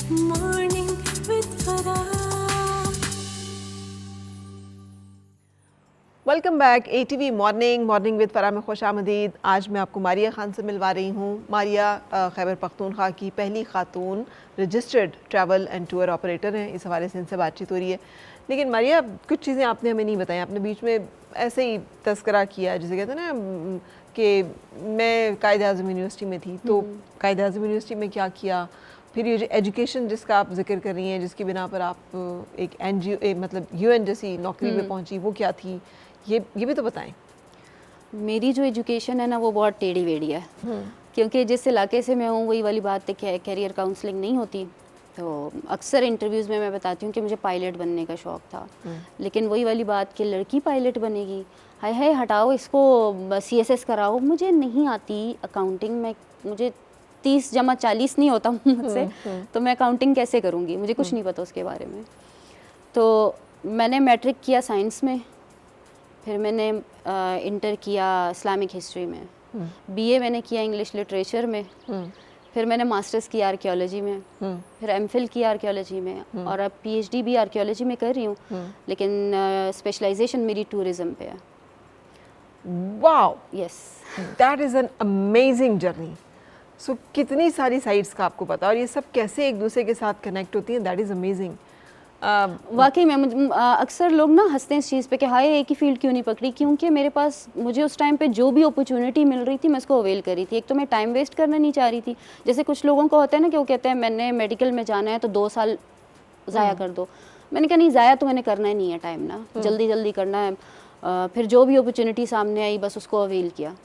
Morning with Farah. Welcome back ATV morning with Farah में खुश आमदीद। आज मैं आपको मारिया खान से मिलवा रही हूँ। मारिया खैबर पख्तूनख्वा की पहली खातून registered travel and tour operator हैं। इस हवाले से इनसे बातचीत हो रही है। लेकिन मारिया, कुछ चीज़ें आपने हमें नहीं बताई। आपने बीच में ऐसे ही तस्करा किया, जिसे कहते हैं ना कि मैं कायद-ए-आज़म यूनिवर्सिटी में थी, तो कायद-ए-आज़म यूनिवर्सिटी में क्या किया, फिर ये जो एजुकेशन जिसका आप जिक्र कर रही हैं, जिसकी बिना पर आप एक NGO मतलब UN जैसी नौकरी में पहुंची, वो क्या थी, ये भी तो बताएं। मेरी जो एजुकेशन है ना, वो बहुत टेढ़ी वेढ़ी है। क्योंकि जिस इलाके से मैं हूँ, वही वाली बात है कि कैरियर काउंसलिंग नहीं होती। तो अक्सर इंटरव्यूज़ में मैं बताती हूँ कि मुझे पायलट बनने का शौक़ था, लेकिन वही वाली बात कि लड़की पायलट बनेगी, हाय हाय हटाओ इसको, CSS कराओ। मुझे नहीं आती अकाउंटिंग में, मुझे 30 जमा 40 नहीं होता मुझसे, तो मैं अकाउंटिंग कैसे करूँगी, मुझे कुछ नहीं पता उसके बारे में। तो मैंने मैट्रिक किया साइंस में, फिर मैंने इंटर किया इस्लामिक हिस्ट्री में, BA मैंने किया इंग्लिश लिटरेचर में, फिर मैंने मास्टर्स किया आर्कियोलॉजी में, फिर MPhil किया आर्कियोलॉजी में, और अब PhD भी आर्कियोलॉजी में कर रही हूँ, लेकिन स्पेशलाइजेशन मेरी टूरिज़्म पे है। Wow, yes, that is an amazing journey. So कितनी सारी साइट्स का आपको पता, और ये सब कैसे एक दूसरे के साथ कनेक्ट होती हैं, दैट इज़ अमेजिंग। वाकई में अक्सर लोग ना हंसते हैं इस चीज़ पे कि हाय एक ही फील्ड क्यों नहीं पकड़ी, क्योंकि मेरे पास मुझे उस टाइम पे जो भी अपॉर्चुनिटी मिल रही थी मैं उसको अवेल करी थी। एक तो मैं टाइम वेस्ट करना नहीं चाह रही थी। जैसे कुछ लोगों को होता है ना कि वो कहते हैं मैंने मेडिकल में जाना है तो 2 साल ज़ाया कर दो। मैंने कहा नहीं, ज़ाया तो मैंने करना ही नहीं है टाइम ना, जल्दी जल्दी करना है। फिर जो भी अपॉर्चुनिटी सामने आई बस उसको अवेल किया।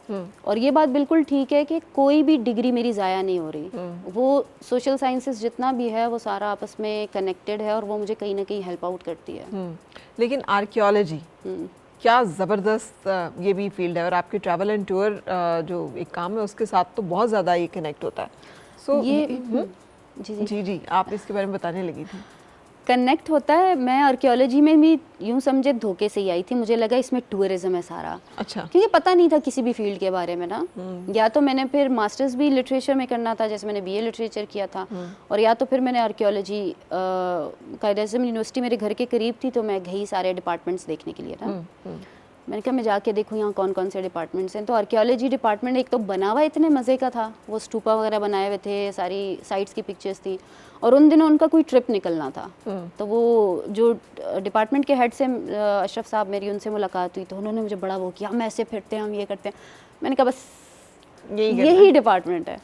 और ये बात बिल्कुल ठीक है कि कोई भी डिग्री मेरी ज़ाया नहीं हो रही। वो सोशल साइंसेस जितना भी है वो सारा आपस में कनेक्टेड है और वो मुझे कहीं ना कहीं हेल्प आउट करती है। लेकिन आर्कियोलॉजी क्या ज़बरदस्त ये भी फील्ड है, और आपके ट्रैवल एंड टूर जो एक काम है उसके साथ तो बहुत ज़्यादा ये कनेक्ट होता है। सो जी, आप इसके बारे में बताने लगी थी। कनेक्ट होता है। मैं आर्कियोलॉजी में भी यूँ समझे धोखे से ही आई थी, मुझे लगा इसमें टूरिज्म है सारा। अच्छा। क्योंकि पता नहीं था किसी भी फील्ड के बारे में ना। या तो मैंने फिर मास्टर्स भी लिटरेचर में करना था, जैसे मैंने BA लिटरेचर किया था, और या तो फिर मैंने आर्कियोलॉजी, कायद-ए-आज़म यूनिवर्सिटी मेरे घर के करीब थी तो मैं गई सारे डिपार्टमेंट्स देखने के लिए ना। मैंने कहा मैं जाके देखूँ यहाँ कौन कौन से डिपार्टमेंट्स हैं। तो आर्कियोलॉजी डिपार्टमेंट एक तो बना हुआ इतने मज़े का था, वो स्टूपा वगैरह बनाए हुए थे, सारी साइट्स की पिक्चर्स थी, और उन दिनों उनका कोई ट्रिप निकलना था। तो वो जो डिपार्टमेंट के हेड से अशरफ साहब, मेरी उनसे मुलाकात हुई तो उन्होंने मुझे बड़ा वो किया, हम ऐसे फिरते हैं, हम ये करते हैं। मैंने कहा बस यही डिपार्टमेंट है।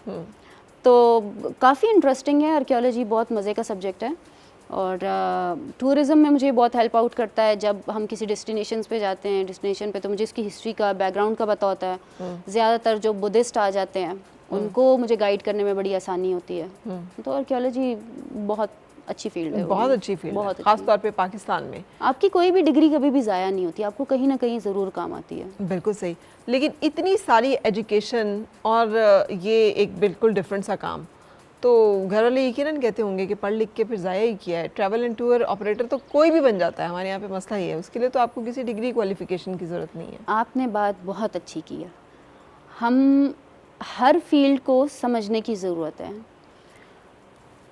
तो काफ़ी इंटरेस्टिंग है आर्कियोलॉजी, बहुत मज़े का सब्जेक्ट है। और टूरिज़म में मुझे बहुत हेल्प आउट करता है। जब हम किसी डेस्टिनेशंस पे जाते हैं, डेस्टिनेशन पे तो मुझे इसकी हिस्ट्री का, बैकग्राउंड का पता होता है। ज़्यादातर जो बुद्धिस्ट आ जाते हैं उनको मुझे गाइड करने में बड़ी आसानी होती है। तो आर्कियोलॉजी बहुत अच्छी फील्ड है, बहुत अच्छी फील्ड है, खास तौर पे पाकिस्तान में। आपकी कोई भी डिग्री कभी भी ज़ाया नहीं होती, आपको कहीं ना कहीं ज़रूर काम आती है। बिल्कुल सही। लेकिन इतनी सारी एजुकेशन और ये एक बिल्कुल डिफरेंट सा काम, तो घर वाले यकीनन कहते होंगे कि पढ़ लिख के फिर ज़ाया ही किया है। ट्रैवल एंड टूर ऑपरेटर तो कोई भी बन जाता है, हमारे यहाँ पे मसला ही है, उसके लिए तो आपको किसी डिग्री क्वालिफिकेशन की ज़रूरत नहीं है। आपने बात बहुत अच्छी की है। हम हर फील्ड को समझने की ज़रूरत है।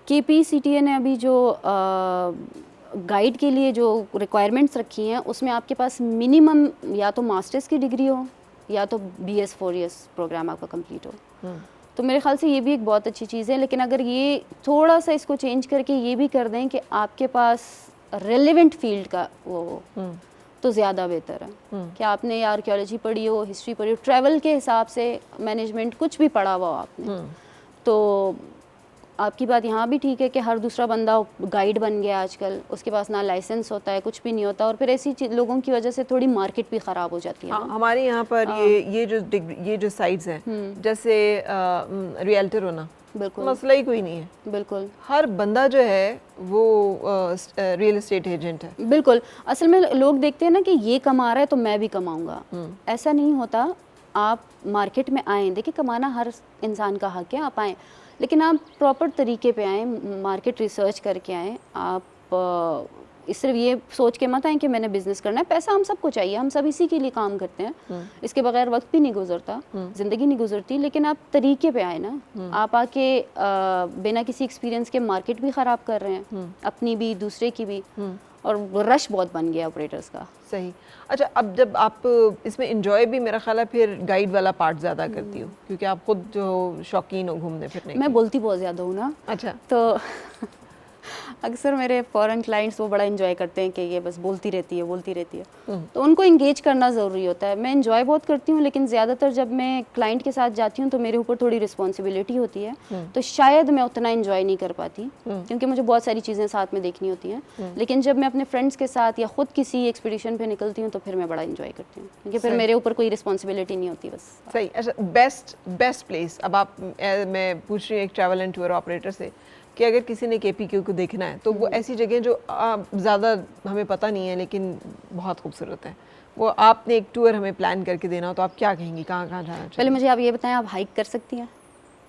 KPCTA ने अभी जो गाइड के लिए जो रिक्वायरमेंट्स रखी हैं उसमें आपके पास मिनिमम या तो मास्टर्स की डिग्री हो या तो BS 4 years प्रोग्राम आपका कंप्लीट हो। तो मेरे ख्याल से ये भी एक बहुत अच्छी चीज़ है। लेकिन अगर ये थोड़ा सा इसको चेंज करके ये भी कर दें कि आपके पास रेलेवेंट फील्ड का वो हो तो ज़्यादा बेहतर है। कि आपने आर्कियोलॉजी पढ़ी हो, हिस्ट्री पढ़ी हो, ट्रैवल के हिसाब से मैनेजमेंट कुछ भी पढ़ा हुआ हो आपने, तो आपकी बात यहाँ भी ठीक है कि हर दूसरा बंदा गाइड बन गया आजकल, उसके पास ना लाइसेंस होता है, कुछ भी नहीं होता, और फिर ऐसी लोगों की वजह से थोड़ी मार्केट भी ख़राब हो जाती है। हमारे यहाँ पर ये जो साइट्स हैं, जैसे रियल्टर होना, बिल्कुल मसला ही कोई नहीं है। बिल्कुल हर बंदा जो है वो रियल एस्टेट एजेंट है। बिल्कुल, असल में लोग देखते हैं ना कि ये कमा रहा है तो मैं भी कमाऊँगा, ऐसा नहीं होता। आप मार्केट में आएँ, देखिए कमाना हर इंसान का हक है, आप आएँ, लेकिन आप प्रॉपर तरीके पे आएँ, मार्केट रिसर्च करके आएँ, आप सिर्फ ये सोच के मत आए कि मैंने बिजनेस करना है। पैसा हम सबको चाहिए, हम सब इसी के लिए काम करते हैं, इसके बगैर वक्त भी नहीं गुजरता, ज़िंदगी नहीं गुजरती। लेकिन आप तरीके पे आए ना, आप आके बिना किसी एक्सपीरियंस के मार्केट भी ख़राब कर रहे हैं, अपनी भी दूसरे की भी, और रश बहुत बन गया ऑपरेटर्स का। सही। अच्छा, अब जब आप इसमें इंजॉय भी मेरा ख्याल है फिर गाइड वाला पार्ट ज़्यादा करती हो, क्योंकि आप खुद जो शौकीन हो घूमने फिरने मैं बोलती बहुत ज़्यादा हूँ ना। अच्छा। तो अक्सर मेरे फॉरेन क्लाइंट्स वो बड़ा एंजॉय करते हैं कि ये बस बोलती रहती है, तो उनको इंगेज करना ज़रूरी होता है। मैं एंजॉय बहुत करती हूँ, लेकिन ज़्यादातर जब मैं क्लाइंट के साथ जाती हूँ तो मेरे ऊपर थोड़ी रिस्पॉन्सिबिलिटी होती है, तो शायद मैं उतना एंजॉय नहीं कर पाती, क्योंकि मुझे बहुत सारी चीज़ें साथ में देखनी होती हैं। लेकिन जब मैं अपने फ्रेंड्स के साथ या खुद किसी एक्सपीडिशन पे निकलती हूँ तो फिर मैं बड़ा एंजॉय करती हूँ, क्योंकि फिर मेरे ऊपर कोई रिस्पॉन्सिबिलिटी नहीं होती बस। सही। अच्छा, बेस्ट प्लेस, अब आप मैं पूछ रही हूँ एक ट्रैवल एंड टूर ऑपरेटर से कि अगर किसी ने KPQ को देखना है तो वो ऐसी जगह जो ज़्यादा हमें पता नहीं है लेकिन बहुत खूबसूरत है, वो आपने एक टूर हमें प्लान करके देना हो तो आप क्या कहेंगी, कहाँ कहाँ जाना चाहिए? पहले मुझे आप ये बताएं, आप हाइक कर सकती हैं?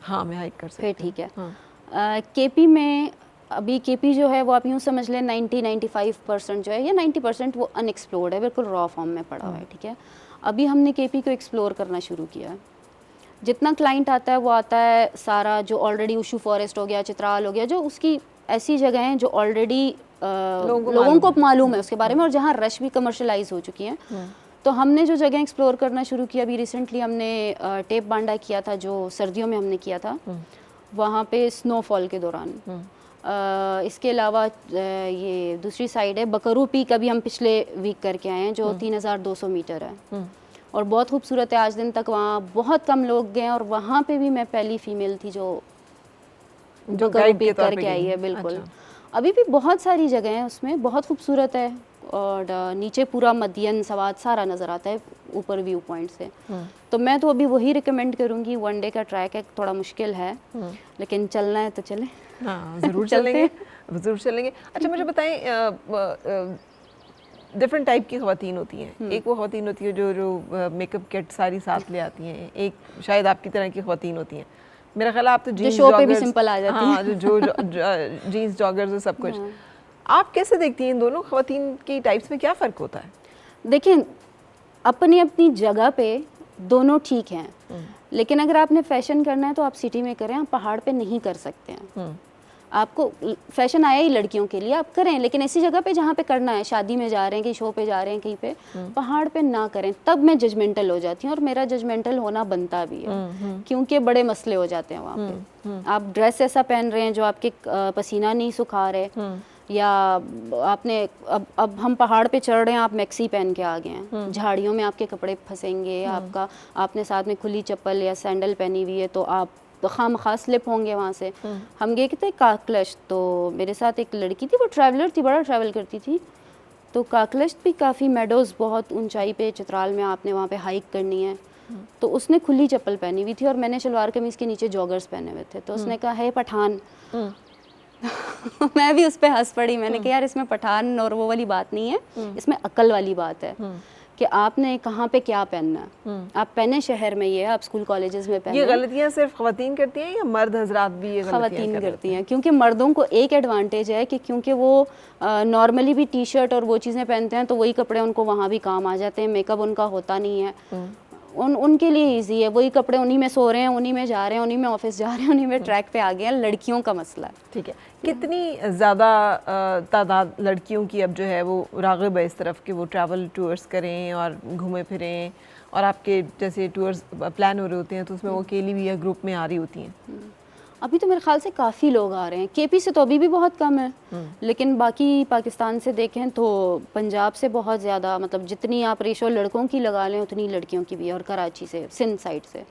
हाँ, मैं हाइक कर सकती हूँ। फिर ठीक है। हाँ। KP में अभी KP जो है वो आप यूँ समझ लें 90-95% जो है या 90% वो अनएक्सप्लोर्ड है, बिल्कुल रॉ फॉर्म में पड़ा हुआ है, ठीक है। अभी हमने KP को एक्सप्लोर करना शुरू किया है। जितना क्लाइंट आता है वो आता है सारा, जो ऑलरेडी उशू फॉरेस्ट हो गया, चित्राल हो गया, जो उसकी ऐसी जगह हैं जो ऑलरेडी लोगों को मालूम है उसके बारे में, और जहाँ रश भी कमर्शलाइज हो चुकी हैं। तो हमने जो जगह एक्सप्लोर करना शुरू किया, अभी रिसेंटली हमने टेप बांडा किया था, जो सर्दियों में हमने किया था, वहाँ पे स्नोफॉल के दौरान। इसके अलावा ये दूसरी साइड है बकरू पीक, अभी हम पिछले वीक करके आए हैं, जो 3200 मीटर है और बहुत खूबसूरत है। आज दिन तक वहाँ बहुत कम लोग गए और वहाँ पे भी मैं पहली फीमेल थी जो गाइड पीक करके आई है। बिल्कुल। अच्छा। अभी भी बहुत सारी जगह हैं उसमें, बहुत खूबसूरत है, और नीचे पूरा मदियन सवाद सारा नज़र आता है ऊपर व्यू पॉइंट से। तो मैं तो अभी वही रिकमेंड करूँगी। 1 डे का ट्रैक है, थोड़ा मुश्किल है, लेकिन चलना है तो चलें। हाँ, ज़रूर चलेंगे, ज़रूर चलेंगे। अच्छा, मुझे बताएं, डिफरेंट टाइप की ख़वातीन होती हैं। एक वो ख़वातीन होती है जो मेकअप किट सारी साथ ले आती हैं, एक शायद आपकी तरह की ख़वातीन होती हैं। मेरा ख्याल आप तो जीन्स शो पे भी सिंपल आ जाती हैं। हाँ, जो जीन्स जॉगर्स और सब कुछ। आप कैसे देखती हैं इन दोनों ख़वातीन की टाइप्स में क्या फ़र्क होता है? देखिए, अपनी अपनी जगह पे दोनों ठीक हैं, लेकिन अगर आपने फ़ैशन करना है तो आप सिटी में करें, आप पहाड़ पे नहीं कर सकते हैं। आपको फैशन आया ही लड़कियों के लिए, आप करें, लेकिन ऐसी जगह पे जहाँ पे करना है, शादी में जा रहे हैं, कहीं शो पे जा रहे हैं, कहीं पे, पहाड़ पे ना करें। तब मैं जजमेंटल हो जाती हूँ, और मेरा जजमेंटल होना बनता भी है, क्योंकि बड़े मसले हो जाते हैं वहाँ पे। आप ड्रेस ऐसा पहन रहे हैं जो आपके पसीना नहीं सुखा रहे, या आपने अब हम पहाड़ पे चढ़ रहे हैं, आप मैक्सी पहन के आ गए हैं, झाड़ियों में आपके कपड़े फंसेंगे, आपने साथ में खुली चप्पल या सैंडल पहनी हुई है तो आप तो खामखा स्लिप होंगे वहाँ से। हम गए थे काकलश, तो मेरे साथ एक लड़की थी, वो ट्रैवलर थी, बड़ा ट्रैवल करती थी। तो काकलश भी काफ़ी मेडोज़, बहुत ऊंचाई पे चित्राल में आपने वहाँ पे हाइक करनी है, तो उसने खुली चप्पल पहनी हुई थी और मैंने शलवार कमीज़ के नीचे जॉगर्स पहने हुए थे। तो उसने कहा है पठान। मैं भी उस पर हंस पड़ी। मैंने कहा यार, इसमें पठान और वो वाली बात नहीं है, इसमें अक्ल वाली बात है कि आपने कहाँ पे क्या पहनना है। आप पहने शहर में, ये आप स्कूल कॉलेजेस में पहने। ये गलतियाँ सिर्फ ख़वातीन करती हैं या मर्द हजरात भी ये ख़वातीन करती हैं? क्योंकि मर्दों को एक एडवांटेज है कि क्योंकि वो नॉर्मली भी टी शर्ट और वो चीज़ें पहनते हैं, तो वही कपड़े उनको वहाँ भी काम आ जाते हैं, मेकअप उनका होता नहीं है, उनके लिए इजी है, वही कपड़े, उन्हीं में सो रहे हैं, उन्हीं में जा रहे हैं, उन्हीं में ऑफिस जा रहे हैं, उन्हीं में ट्रैक पे आ गए हैं। लड़कियों का मसला। ठीक है, कितनी ज़्यादा तादाद लड़कियों की अब जो है वो राग़िब है इस तरफ कि वो ट्रैवल टूर्स करें और घूमें फिरें, और आपके जैसे टूर्स प्लान हो रहे होते हैं तो उसमें वो अकेली भी या ग्रुप में आ रही होती हैं? अभी तो मेरे ख्याल से काफ़ी लोग आ रहे हैं। KP से तो अभी भी बहुत कम है, लेकिन बाकी पाकिस्तान से देखें तो पंजाब से बहुत ज़्यादा, मतलब जितनी आप रेशो लड़कों की लगा लें उतनी लड़कियों की भी है, और कराची से, सिंध साइड से।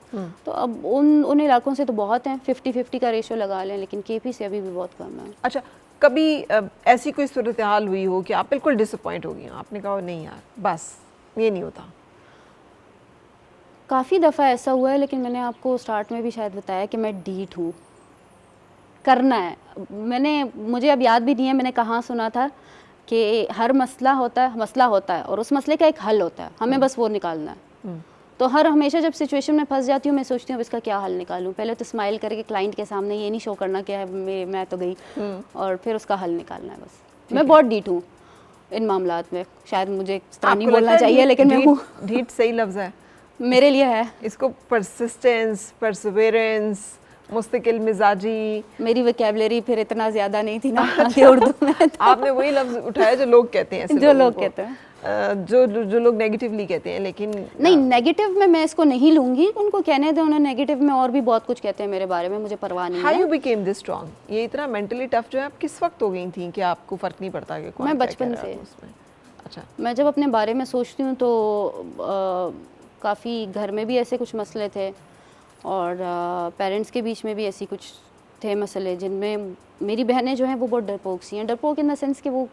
तो अब उन इलाकों से तो बहुत हैं, 50-50 का रेशो लगा लें, लेकिन KP से अभी भी बहुत कम है। अच्छा, कभी ऐसी कोई सूरत हाल हुई हो कि आप बिल्कुल डिसअपॉइंट हो गई, आपने कहा नहीं यार बस ये नहीं होता? काफ़ी दफ़ा ऐसा हुआ है, लेकिन मैंने आपको स्टार्ट में भी शायद बताया कि मैं डीठ हूँ, करना है। मुझे अब याद भी नहीं है मैंने कहाँ सुना था कि हर मसला होता है और उस मसले का एक हल होता है, हमें बस वो निकालना है। तो हमेशा जब सिचुएशन में फंस जाती हूँ, मैं सोचती हूँ अब इसका क्या हल निकालूं। पहले तो स्माइल करके क्लाइंट के सामने ये नहीं शो करना कि मैं तो गई, और फिर उसका हल निकालना है बस। मैं बहुत डीठ हूँ, इन मामलात में। शायद मुझे इस तरह नहीं आपको बोलना लगता है चाहिए, लेकिन मैं हूँ। ढीठ सही लफ्ज़ है मेरे लिए है। इसको परसिस्टेंस, परसिवेरेंस, मुस्तकिल मिजाजी। मेरी वोकैबुलरी फिर इतना ज़्यादा नहीं थी ना आगे उर्दू में, तो आपने वही लफ्ज़ उठाया जो लोग कहते हैं, ऐसे जो लोगों लोग को। कहते हैं। जो लोग नेगेटिवली कहते हैं, लेकिन नहीं, नेगेटिव में मैं इसको नहीं लूँगी, उनको कहने दें। उन्हें नेगेटिव में और भी बहुत कुछ कहते हैं मेरे बारे में, मुझे परवाह नहीं हाउ है। You became this strong? ये इतना मेंटली टफ जो है, आप किस वक्त हो गई थी कि आपको फ़र्क नहीं पड़ता कि कौन मैं क्या बचपन कह रहा है से। उसमें? अच्छा। मैं जब अपने बारे में सोचती हूँ तो काफ़ी घर में भी ऐसे कुछ मसले थे, और पेरेंट्स के बीच में भी ऐसी कुछ थे मसले, जिनमें मेरी बहनें जो हैं वो बहुत डरपोक सी हैं। डरपोक इन द सेंस कि वो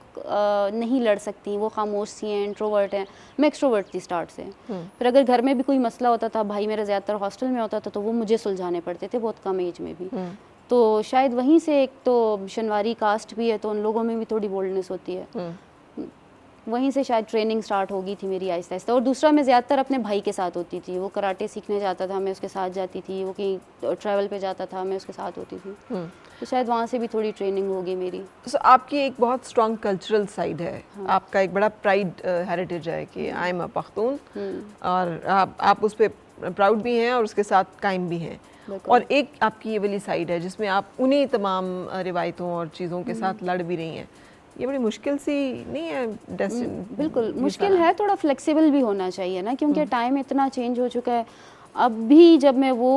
नहीं लड़ सकती, वो खामोश सी हैं, इंट्रोवर्ट हैं। मैं एक्सट्रोवर्ट थी स्टार्ट से। फिर अगर घर में भी कोई मसला होता था, भाई मेरा ज़्यादातर हॉस्टल में होता था, तो वो मुझे सुलझाने पड़ते थे, बहुत कम एज में भी। तो शायद वहीं से, एक तो शनवारी कास्ट भी है तो उन लोगों में भी थोड़ी बोल्डनेस होती है, वहीं से शायद ट्रेनिंग स्टार्ट होगी थी मेरी आहिस्ता आहिस्ता। और दूसरा, मैं ज़्यादातर अपने भाई के साथ होती थी। वो कराटे सीखने जाता था, मैं उसके साथ जाती थी। वो कहीं ट्रैवल पे जाता था, मैं उसके साथ होती थी। तो शायद वहाँ से भी थोड़ी ट्रेनिंग होगी मेरी। So, आपकी एक बहुत स्ट्रॉन्ग कल्चरल साइड है। आपका एक बड़ा प्राइड हेरिटेज है कि आई एम अ पख्तून, और आप उस पर प्राउड भी हैं और उसके साथ कायम भी हैं। और एक आपकी ये वाली साइड है जिसमें आप उन्हीं तमाम रिवायतों और चीज़ों के साथ लड़ भी रही हैं। ये बड़ी मुश्किल सी नहीं है? बिल्कुल मुश्किल है, थोड़ा फ्लेक्सिबल भी होना चाहिए ना, क्योंकि टाइम इतना चेंज हो चुका है। अब भी जब मैं वो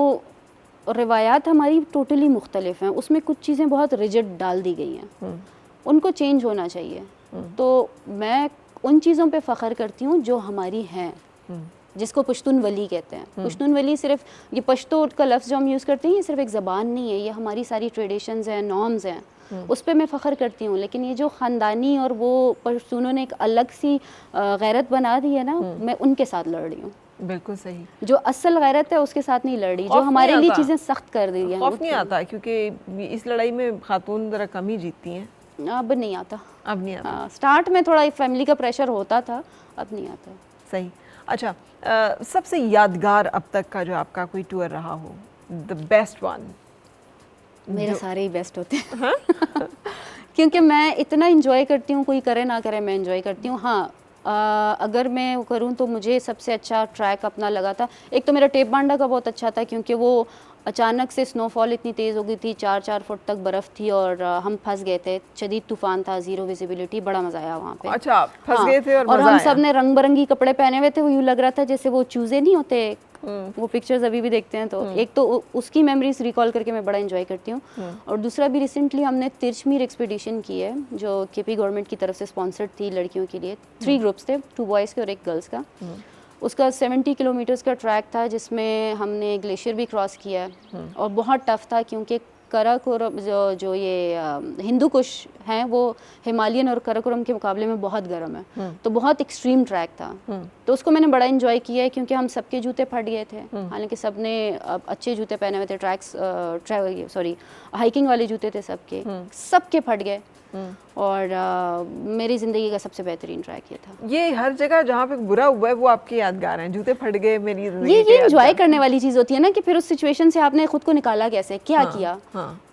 रिवायात हमारी टोटली मुख्तलिफ हैं, उसमें कुछ चीज़ें बहुत रिजिड डाल दी गई हैं, उनको चेंज होना चाहिए। तो मैं उन चीज़ों पे फ़ख्र करती हूँ जो हमारी हैं, जिसको पश्तून वली कहते हैं। पश्तून वली सिर्फ, ये पश्तो का लफ्ज़ जो हम यूज़ करते हैं, ये सिर्फ एक ज़बान नहीं है, ये हमारी सारी ट्रेडिशंस हैं, नॉर्म्स हैं, उस पर मैं फ़ख्र करती हूँ। लेकिन ये जो ख़ानदानी और वो पश्तूनों ने एक अलग सी गैरत बना दी है ना, मैं उनके साथ लड़ रही हूँ। बिल्कुल सही। जो असल गैरत है उसके साथ नहीं लड़ रही, जो हमारे लिए चीज़ें सख्त कर दी हैं। खौफ नहीं आता क्योंकि इस लड़ाई में खातून ज़रा कम ही जीतती हैं। अब नहीं आता। अब नहीं आता। स्टार्ट में थोड़ा फैमिली का प्रेशर होता था, अब नहीं आता। सही। अच्छा, सबसे यादगार अब तक का जो आपका कोई टूर रहा हो, द बेस्ट वन? मेरे सारे ही बेस्ट होते हैं क्योंकि मैं इतना इंजॉय करती हूँ, कोई करे ना करे मैं इंजॉय करती हूँ। हाँ, अगर मैं वो करूँ तो मुझे सबसे अच्छा ट्रैक अपना लगा था, एक तो मेरा टेप बांडा का बहुत अच्छा था, क्योंकि वो अचानक से स्नोफॉल इतनी तेज़ हो गई थी, 4-4 फुट तक बर्फ़ थी, और हम फंस गए थे। शदीद तूफ़ान था, ज़ीरो विजिबिलिटी, बड़ा मज़ा आया वहाँ पे। अच्छा, फंस गए थे और हम सब ने रंग बिरंगी कपड़े पहने हुए थे। वो यूँ लग रहा था जैसे वो चूज़े नहीं होते, वो पिक्चर्स अभी भी देखते हैं तो एक तो उसकी मेमोरीज रिकॉल करके मैं बड़ा एंजॉय करती हूँ। और दूसरा भी, रिसेंटली हमने तिरचमीर एक्सपीडिशन की है, जो केपी गवर्नमेंट की तरफ से स्पॉन्सर्ड थी लड़कियों के लिए। 3 ग्रुप्स थे, 2 बॉयज़ के और 1 गर्ल्स का। उसका 70 किलोमीटर्स का ट्रैक था, जिसमें हमने ग्लेशियर भी क्रॉस किया है, और बहुत टफ था क्योंकि कराकोरम जो ये हिंदू कुश हैं, वो हिमालयन और कराकोरम के मुकाबले में बहुत गर्म है, तो बहुत एक्सट्रीम ट्रैक था। तो उसको मैंने बड़ा एंजॉय किया है, क्योंकि हम सबके जूते फट गए थे, हालांकि सब ने अच्छे जूते पहने हुए थे, हाइकिंग वाले जूते थे सबके फट गए। और मेरी ज़िंदगी का सबसे बेहतरीन ट्रैक ये था। ये हर जगह जहाँ पे बुरा हुआ है वो आपके यादगार हैं, जूते फट गए मेरी ज़िंदगी के। ये एंजॉय करने वाली चीज़ होती है ना, कि फिर उस सिचुएशन से आपने खुद को निकाला कैसे, क्या किया।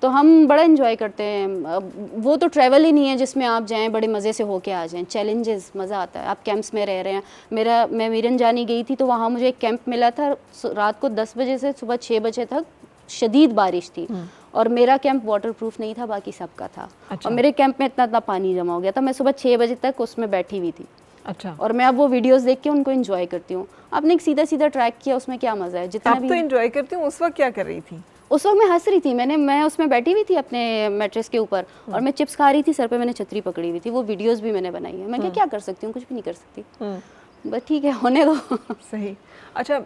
तो हम बड़ा एंजॉय करते हैं। वो तो ट्रैवल ही नहीं है जिसमें आप जाएं बड़े मज़े से होके आ जाएं, चैलेंजेस, मज़ा आता है। आप कैंप्स में रह रहे हैं। मैं मीरन जानी गई थी, तो वहाँ मुझे एक कैंप मिला था, रात को 10 बजे से सुबह 6 बजे तक शदीद बारिश थी, और मेरा कैंप वाटरप्रूफ नहीं था, बाकी सबका था। अच्छा। और मेरे कैंप में इतना पानी जमा हो गया था, मैं सुबह 6 बजे तक उसमें बैठी हुई थी। अच्छा। और मैं अब वो वीडियोस देख के उनको एंजॉय करती हूँ। आपने एक सीधा सीधा ट्रैक किया, उसमें क्या मज़ा है। जितना भी तो एंजॉय करती हूँ। उस वक्त क्या कर रही थी? उस वक्त मैं हंस रही थी। मैं उसमें बैठी हुई थी अपने मैट्रेस के ऊपर, और मैं चिप्स खा रही थी, सर पे मैंने छतरी पकड़ी हुई थी। वो वीडियोस भी मैंने बनाई है। मैं क्या कर सकती हूँ, कुछ भी नहीं कर सकती, बस ठीक है, होने दो। सही। अच्छा,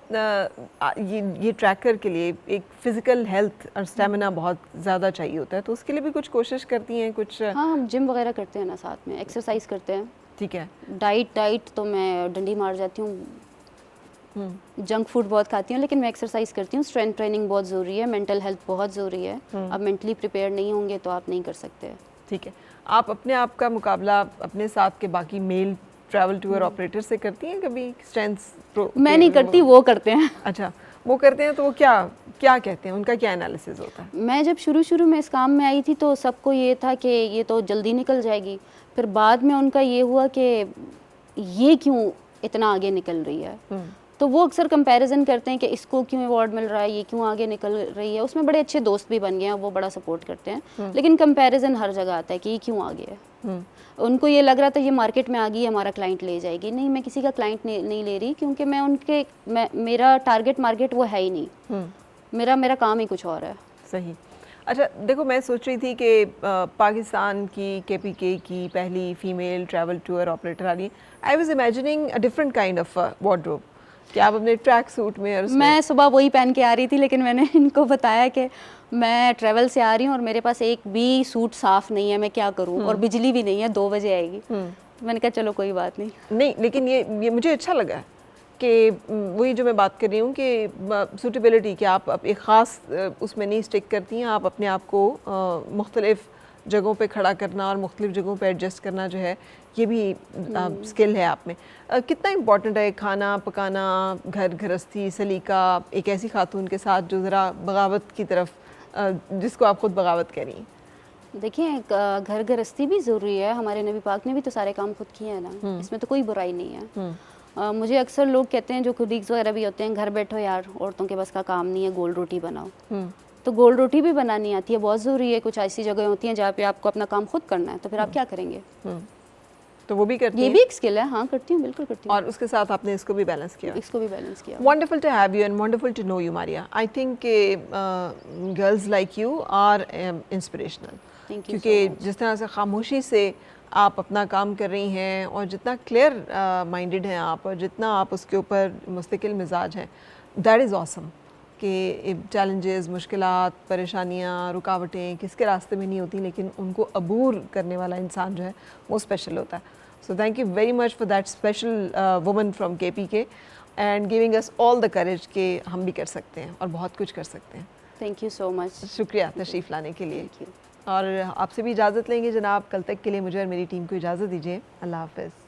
ये ट्रैकर के लिए एक फ़िज़िकल हेल्थ और स्टेमिना बहुत ज़्यादा चाहिए होता है, तो उसके लिए भी कुछ कोशिश करती हैं कुछ? हाँ, हम जिम वगैरह करते हैं ना, साथ में एक्सरसाइज करते हैं। ठीक है। डाइट तो मैं डंडी मार जाती हूँ, जंक फूड बहुत खाती हूँ, लेकिन मैं एक्सरसाइज करती हूँ। स्ट्रेंथ ट्रेनिंग बहुत ज़रूरी है, मेंटल हेल्थ बहुत ज़रूरी है। आप मेंटली प्रिपेयर नहीं होंगे तो आप नहीं कर सकते। ठीक है। आप अपने आप का मुकाबला अपने साथ के बाकी मेल ट्रैवल टूर ऑपरेटर से करती हैं कभी? स्ट्रेंथ मैं नहीं करती, वो करते हैं। अच्छा, वो करते हैं तो वो क्या क्या कहते हैं, उनका क्या एनालिसिस होता है? मैं जब शुरू में इस काम में आई थी तो सबको ये था कि ये तो जल्दी निकल जाएगी, फिर बाद में उनका ये हुआ कि ये क्यों इतना आगे निकल रही है। तो वो अक्सर कंपैरिजन करते हैं कि इसको क्यों अवार्ड मिल रहा है, ये क्यों आगे निकल रही है। उसमें बड़े अच्छे दोस्त भी बन गए हैं, वो बड़ा सपोर्ट करते हैं, लेकिन कंपैरिजन हर जगह आता है कि ये क्यों आगे है। उनको ये लग रहा था ये मार्केट में आ गई, हमारा क्लाइंट ले जाएगी। नहीं, मैं किसी का क्लाइंट नहीं ले रही, क्योंकि मेरा टारगेट मार्केट वो है ही नहीं। मेरा काम ही कुछ और है। सही। अच्छा देखो, मैं सोच रही थी कि पाकिस्तान की KPK की पहली फीमेल ट्रैवल टूर ऑपरेटर आ रही। I was imagining a different kind of wardrobe कि आप अपने ट्रैक सूट में और उसमें। मैं सुबह वही पहन के आ रही थी, लेकिन मैंने इनको बताया कि मैं ट्रैवल से आ रही हूँ और मेरे पास एक भी सूट साफ़ नहीं है, मैं क्या करूँ, और बिजली भी नहीं है, 2 बजे आएगी। मैंने कहा चलो कोई बात नहीं। लेकिन ये मुझे अच्छा लगा कि वही जो मैं बात कर रही हूँ कि सूटेबिलिटी, कि आप एक ख़ास उसमें नहीं स्टिक करती हैं, आप अपने आप को मुख्तलिफ़ जगहों पे खड़ा करना और मुख्तलिफ़ जगहों पे एडजस्ट करना जो है, ये भी स्किल है आप में। कितना इम्पॉर्टेंट है खाना पकाना, घर गृहस्थी सलीका एक ऐसी खातून के साथ जो ज़रा बगावत की तरफ, जिसको आप खुद बगावत कह रही हैं? देखिए, घर गृहस्थी भी ज़रूरी है। हमारे नबी पाक ने भी तो सारे काम खुद किए हैं ना, इसमें तो कोई बुराई नहीं है। मुझे अक्सर लोग कहते हैं जो खुदीग्स वगैरह भी होते हैं, घर बैठो यार, औरतों के बस का काम नहीं है, गोल रोटी बनाओ। तो गोल रोटी भी बनानी आती है, बहुत ज़रूरी है। कुछ ऐसी जगह होती हैं जहाँ पे आपको अपना काम खुद करना है, तो फिर आप क्या करेंगे? तो वो भी करती हैं? ये भी एक स्किल है। हाँ, करती हूँ, बिल्कुल करती हूँ। और उसके साथ आपने इसको भी बैलेंस किया? इसको भी बैलेंस किया। Wonderful to have you and wonderful to know you Maria. I think girls like you are inspirational, क्योंकि जिस तरह से खामोशी से आप अपना काम कर रही हैं और जितना क्लियर माइंडेड हैं आप, और जितना आप उसके ऊपर मुस्तकिल मिजाज हैं, दैट इज़ ऑसम। कि चैलेंजेस, मुश्किलात, परेशानियाँ, रुकावटें किसके रास्ते में नहीं होती, लेकिन उनको अबूर करने वाला इंसान जो है वो स्पेशल होता है। So thank you very much for that special woman from KPK and giving us all the courage कि हम भी कर सकते हैं और बहुत कुछ कर सकते हैं। Thank you so much. शुक्रिया तशरीफ़ लाने के लिए। Thank you. और आपसे भी इजाज़त लेंगे जनाब। कल तक के लिए मुझे और मेरी टीम को इजाज़त दीजिए। अल्लाह हाफ़िज़।